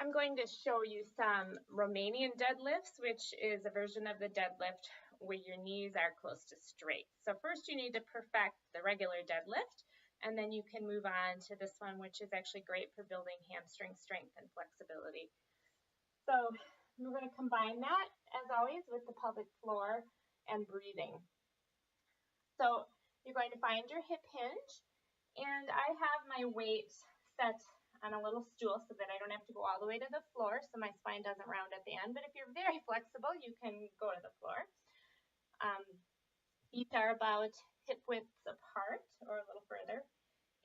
I'm going to show you some Romanian deadlifts, which is a version of the deadlift where your knees are close to straight. So first you need to perfect the regular deadlift, and then you can move on to this one, which is actually great for building hamstring strength and flexibility. So we're going to combine that, as always, with the pelvic floor and breathing. So you're going to find your hip hinge, and I have my weight set on a little stool so that I don't have to go all the way to the floor so my spine doesn't round at the end. But if you're very flexible, you can go to the floor. Feet are about hip widths apart or a little further.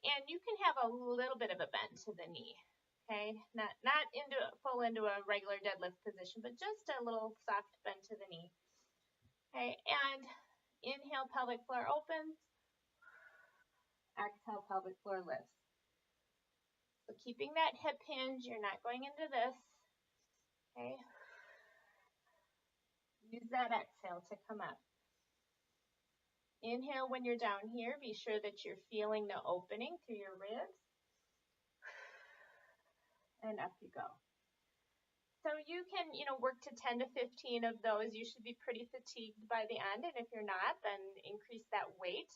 And you can have a little bit of a bend to the knee, okay? Not full into a regular deadlift position, but just a little soft bend to the knee. Okay, and inhale, pelvic floor opens. Exhale, pelvic floor lifts. So keeping that hip hinge, you're not going into this, okay? Use that exhale to come up. Inhale when you're down here. Be sure that you're feeling the opening through your ribs. And up you go. So you can, work to 10 to 15 of those. You should be pretty fatigued by the end. And if you're not, then increase that weight.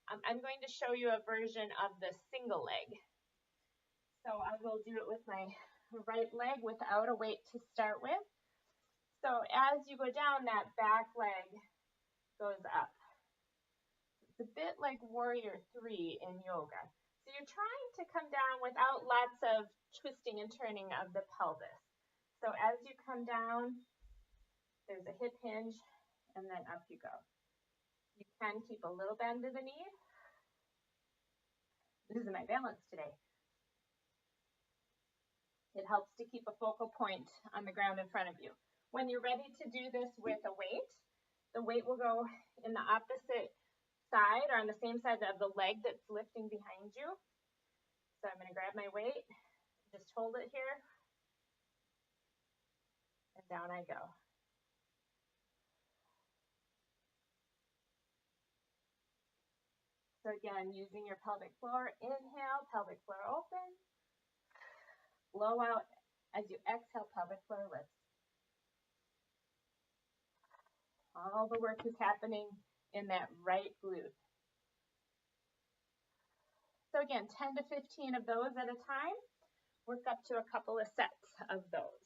I'm going to show you a version of the single leg. So I will do it with my right leg without a weight to start with. So as you go down, that back leg goes up. It's a bit like Warrior 3 in yoga. So you're trying to come down without lots of twisting and turning of the pelvis. So as you come down, there's a hip hinge, and then up you go. You can keep a little bend to the knee. Losing my balance today. It helps to keep a focal point on the ground in front of you. When you're ready to do this with a weight, the weight will go in the opposite side or on the same side of the leg that's lifting behind you. So I'm going to grab my weight, just hold it here, and down I go. So again, using your pelvic floor, inhale, pelvic floor open. Blow out as you exhale, pelvic floor lifts. All the work is happening in that right glute. So again, 10 to 15 of those at a time. Work up to a couple of sets of those.